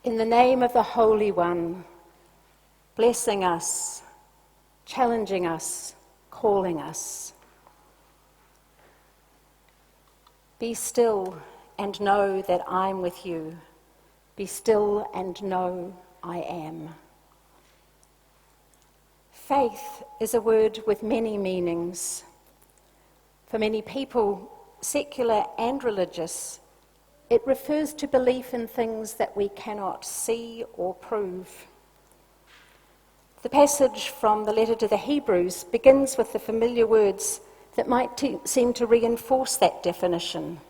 In the name of the Holy One, blessing us, challenging us, calling us. Be still and know that I'm with you. Be still and know I am. Faith is a word with many meanings. For many people, secular and religious, it refers to belief in things that we cannot see or prove. The passage from the letter to the Hebrews begins with the familiar words that might seem to reinforce that definition.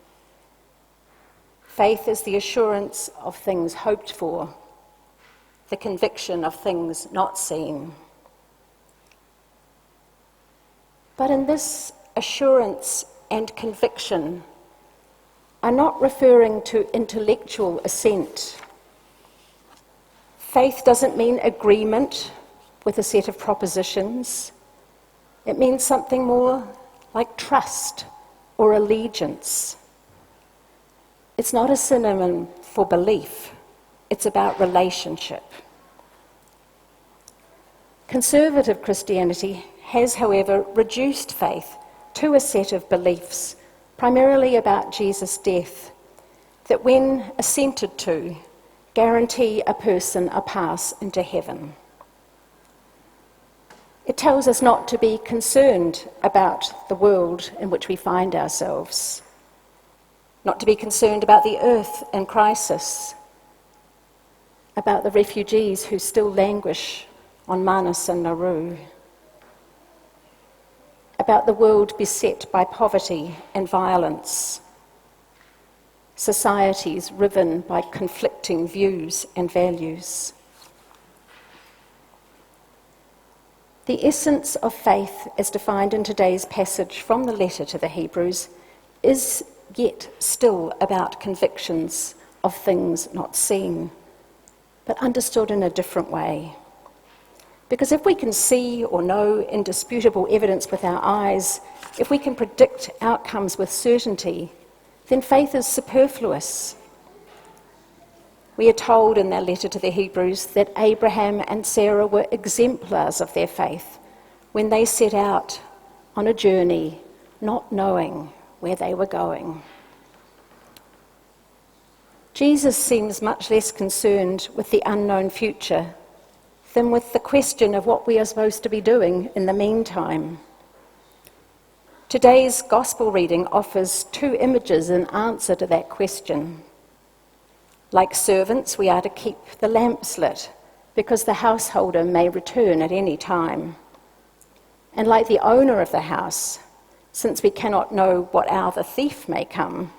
Faith is the assurance of things hoped for, the conviction of things not seen. But in this assurance and conviction are not referring to intellectual assent. Faith doesn't mean agreement with a set of propositions. It means something more like trust or allegiance. It's not a synonym for belief. It's about relationship. Conservative Christianity has, however, reduced faith to a set of beliefs, primarily about Jesus' death, that when assented to, guarantee a person a pass into heaven. It tells us not to be concerned about the world in which we find ourselves, not to be concerned about the earth in crisis, about the refugees who still languish on Manus and Nauru, about the world beset by poverty and violence, societies riven by conflicting views and values. The essence of faith, as defined in today's passage from the letter to the Hebrews, is yet still about convictions of things not seen, but understood in a different way. Because if we can see or know indisputable evidence with our eyes, if we can predict outcomes with certainty, then faith is superfluous. We are told in their letter to the Hebrews that Abraham and Sarah were exemplars of their faith when they set out on a journey not knowing where they were going. Jesus seems much less concerned with the unknown future than with the question of what we are supposed to be doing in the meantime. Today's gospel reading offers two images in answer to that question. Like servants, we are to keep the lamps lit because the householder may return at any time. And like the owner of the house, since we cannot know what hour the thief may come,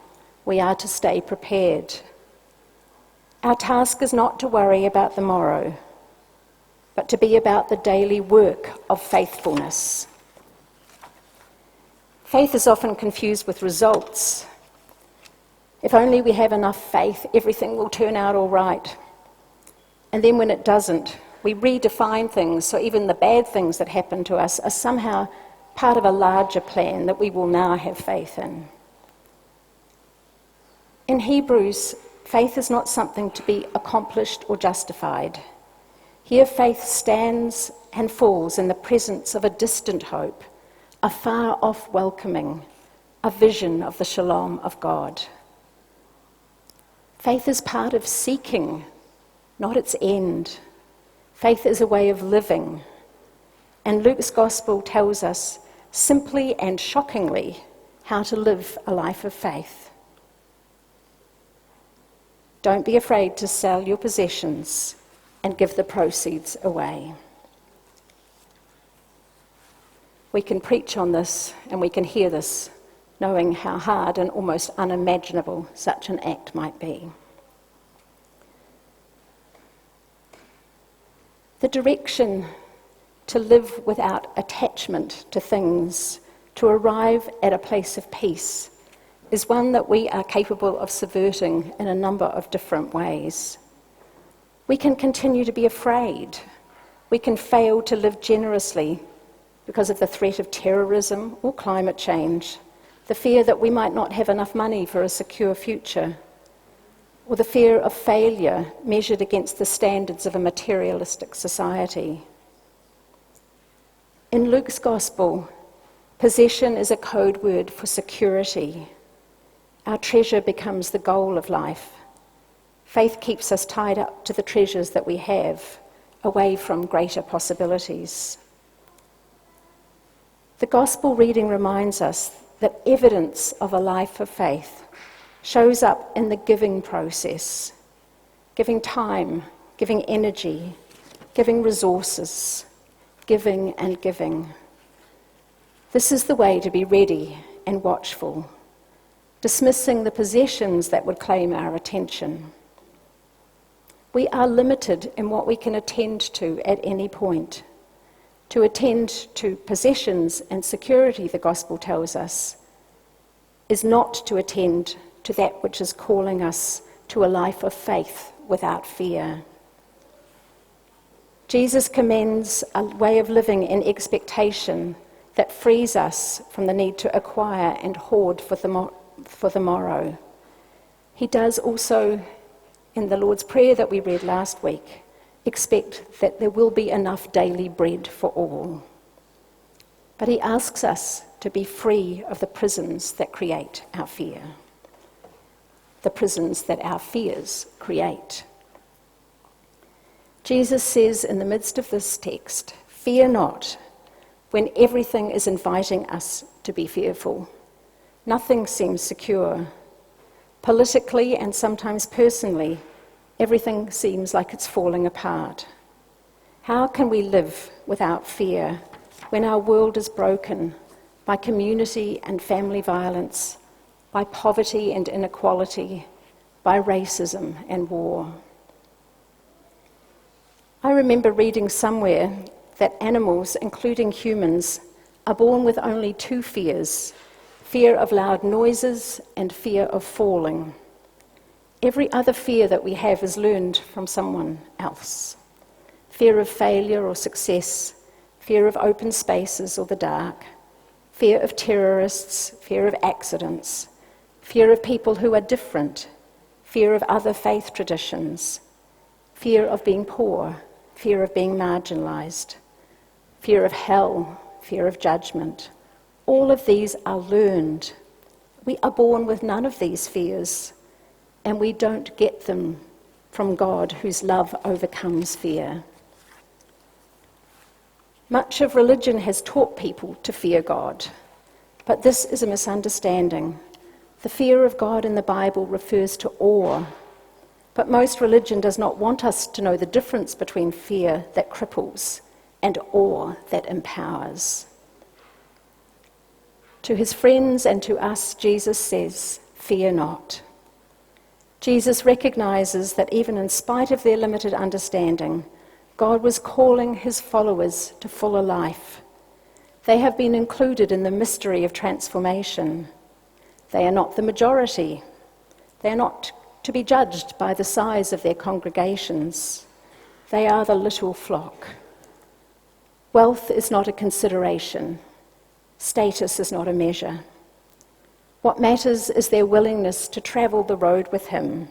we are to stay prepared. Our task is not to worry about the morrow, but to be about the daily work of faithfulness. Faith is often confused with results. If only we have enough faith, everything will turn out all right. And then when it doesn't, we redefine things, so even the bad things that happen to us are somehow part of a larger plan that we will now have faith in. In Hebrews, faith is not something to be accomplished or justified. Here faith stands and falls in the presence of a distant hope, a far-off welcoming, a vision of the shalom of God. Faith is part of seeking, not its end. Faith is a way of living. And Luke's gospel tells us simply and shockingly how to live a life of faith. Don't be afraid to sell your possessions and give the proceeds away. We can preach on this and we can hear this, knowing how hard and almost unimaginable such an act might be. The direction to live without attachment to things, to arrive at a place of peace, is one that we are capable of subverting in a number of different ways. We can continue to be afraid. We can fail to live generously because of the threat of terrorism or climate change, the fear that we might not have enough money for a secure future. or the fear of failure measured against the standards of a materialistic society. In Luke's Gospel, possession is a code word for security. Our treasure becomes the goal of life. Faith keeps us tied up to the treasures that we have, away from greater possibilities. The Gospel reading reminds us that evidence of a life of faith shows up in the giving process, giving time, giving energy, giving resources, giving and giving. This is the way to be ready and watchful, dismissing the possessions that would claim our attention. We are limited in what we can attend to at any point. To attend to possessions and security, the Gospel tells us, is not to attend to that which is calling us to a life of faith without fear. Jesus commends a way of living in expectation that frees us from the need to acquire and hoard for the morrow. He does also, in the Lord's Prayer that we read last week, expect that there will be enough daily bread for all. But he asks us to be free of the prisons that create our fear, the prisons that our fears create. Jesus says in the midst of this text, "Fear not," when everything is inviting us to be fearful. Nothing seems secure. Politically and sometimes personally, everything seems like it's falling apart. How can we live without fear when our world is broken by community and family violence, by poverty and inequality, by racism and war? I remember reading somewhere that animals, including humans, are born with only two fears: fear of loud noises and fear of falling. Every other fear that we have is learned from someone else. Fear of failure or success, fear of open spaces or the dark, fear of terrorists, fear of accidents, fear of people who are different, fear of other faith traditions, fear of being poor, fear of being marginalized, fear of hell, fear of judgment. All of these are learned. We are born with none of these fears, and we don't get them from God, whose love overcomes fear. Much of religion has taught people to fear God, but this is a misunderstanding. The fear of God in the Bible refers to awe, but most religion does not want us to know the difference between fear that cripples and awe that empowers. To his friends and to us, Jesus says, "Fear not." Jesus recognizes that even in spite of their limited understanding, God was calling his followers to fuller life. They have been included in the mystery of transformation. They are not the majority. They are not to be judged by the size of their congregations. They are the little flock. Wealth is not a consideration. Status is not a measure. What matters is their willingness to travel the road with him,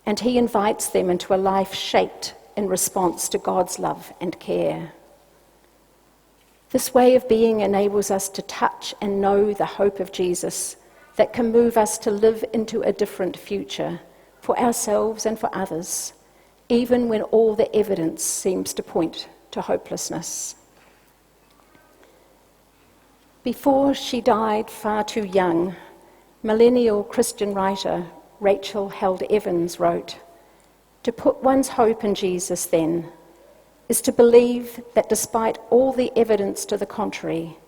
and he invites them into a life shaped in response to God's love and care. This way of being enables us to touch and know the hope of Jesus that can move us to live into a different future for ourselves and for others, even when all the evidence seems to point to hopelessness. Before she died far too young, millennial Christian writer Rachel Held Evans wrote, "To put one's hope in Jesus, then, is to believe that despite all the evidence to the contrary,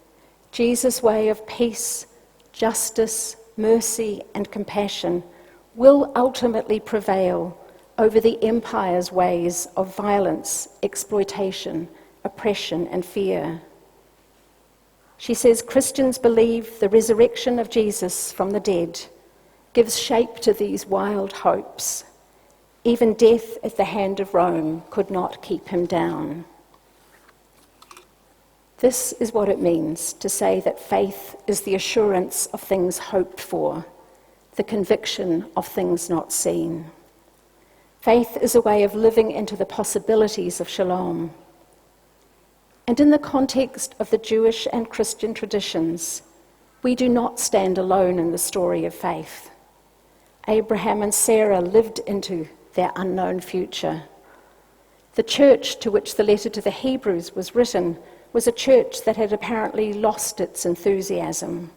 Jesus' way of peace, justice, mercy, and compassion will ultimately prevail over the empire's ways of violence, exploitation, oppression, and fear." She says Christians believe the resurrection of Jesus from the dead gives shape to these wild hopes. Even death at the hand of Rome could not keep him down. This is what it means to say that faith is the assurance of things hoped for, the conviction of things not seen. Faith is a way of living into the possibilities of shalom. And in the context of the Jewish and Christian traditions, we do not stand alone in the story of faith. Abraham and Sarah lived into their unknown future. The church to which the letter to the Hebrews was written was a church that had apparently lost its enthusiasm.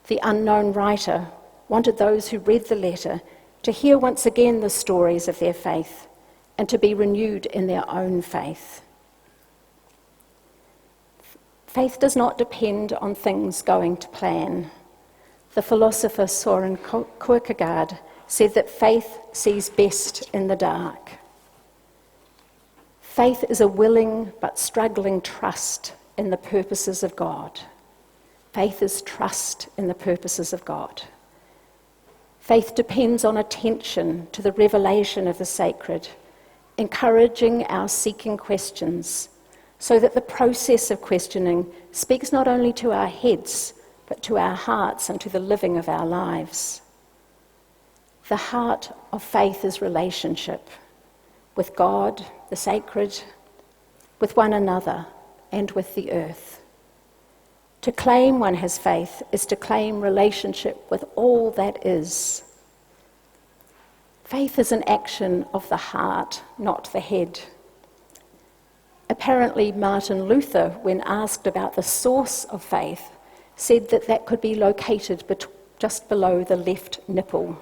The unknown writer wanted those who read the letter to hear once again the stories of their faith and to be renewed in their own faith. Faith does not depend on things going to plan. The philosopher Søren Kierkegaard said that faith sees best in the dark. Faith is a willing but struggling trust in the purposes of God. Faith is trust in the purposes of God. Faith depends on attention to the revelation of the sacred, encouraging our seeking questions, so that the process of questioning speaks not only to our heads, but to our hearts and to the living of our lives. The heart of faith is relationship with God, the sacred, with one another, and with the earth. To claim one has faith is to claim relationship with all that is. Faith is an action of the heart, not the head. Apparently, Martin Luther, when asked about the source of faith, said that that could be located just below the left nipple.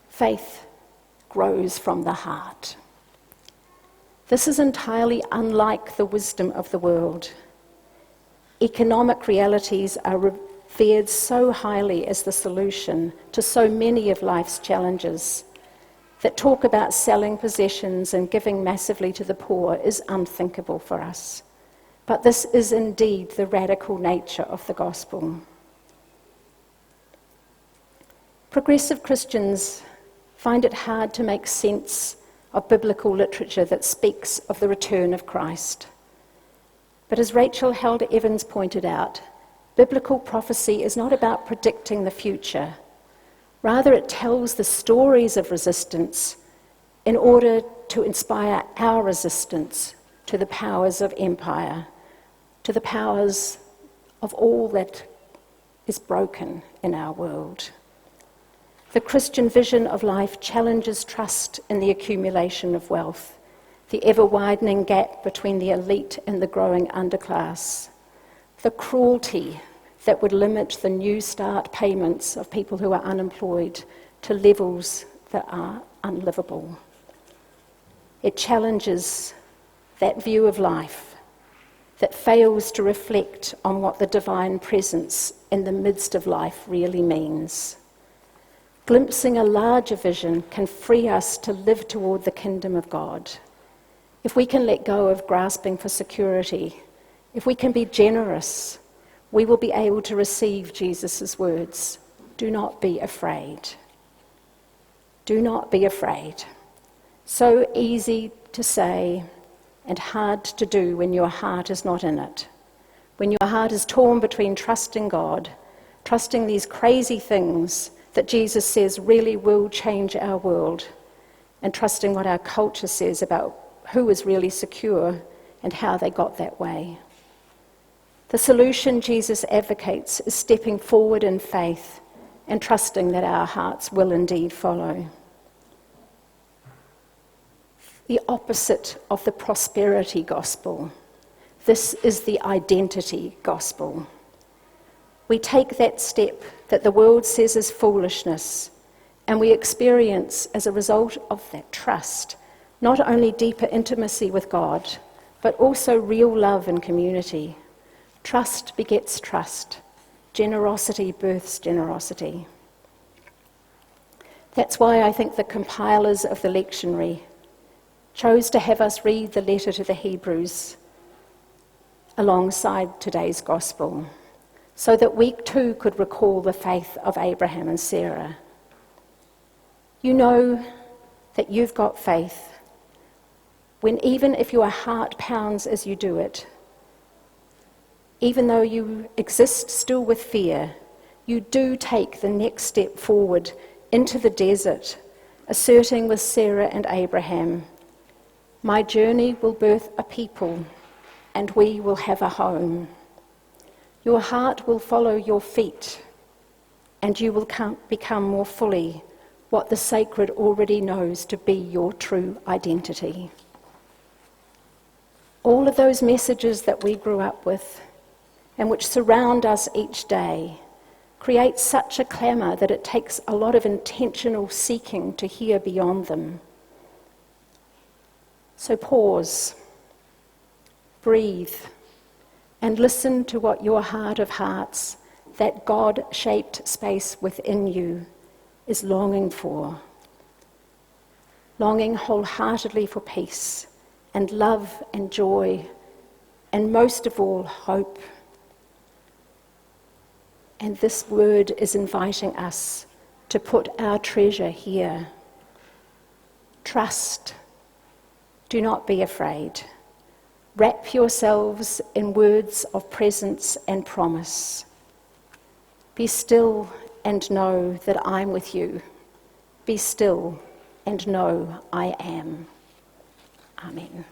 Faith grows from the heart. This is entirely unlike the wisdom of the world. Economic realities are revered so highly as the solution to so many of life's challenges that talk about selling possessions and giving massively to the poor is unthinkable for us. But this is indeed the radical nature of the gospel. Progressive Christians find it hard to make sense of biblical literature that speaks of the return of Christ. But as Rachel Held Evans pointed out, biblical prophecy is not about predicting the future. Rather, it tells the stories of resistance in order to inspire our resistance to the powers of empire, to the powers of all that is broken in our world. The Christian vision of life challenges trust in the accumulation of wealth, the ever-widening gap between the elite and the growing underclass, the cruelty that would limit the New Start payments of people who are unemployed to levels that are unlivable. It challenges that view of life that fails to reflect on what the divine presence in the midst of life really means. Glimpsing a larger vision can free us to live toward the kingdom of God. If we can let go of grasping for security, if we can be generous, we will be able to receive Jesus' words. Do not be afraid. Do not be afraid. So easy to say and hard to do when your heart is not in it. When your heart is torn between trusting God, trusting these crazy things that Jesus says really will change our world, and trusting what our culture says about who is really secure and how they got that way. The solution Jesus advocates is stepping forward in faith and trusting that our hearts will indeed follow. The opposite of the prosperity gospel. This is the identity gospel. We take that step that the world says is foolishness, and we experience as a result of that trust not only deeper intimacy with God, but also real love and community. Trust begets trust. Generosity births generosity. That's why I think the compilers of the lectionary chose to have us read the letter to the Hebrews alongside today's gospel, so that we too could recall the faith of Abraham and Sarah. You know that you've got faith when, even if your heart pounds as you do it, even though you exist still with fear, you do take the next step forward into the desert asserting with Sarah and Abraham, "My journey will birth a people, and we will have a home. Your heart will follow your feet, and you will become more fully what the sacred already knows to be your true identity." All of those messages that we grew up with and which surround us each day create such a clamour that it takes a lot of intentional seeking to hear beyond them. So pause, breathe, and listen to what your heart of hearts, that God-shaped space within you, is longing for. Longing wholeheartedly for peace and love and joy, and most of all, hope. And this word is inviting us to put our treasure here. Trust. Do not be afraid. Wrap yourselves in words of presence and promise. Be still and know that I'm with you. Be still and know I am. Amen.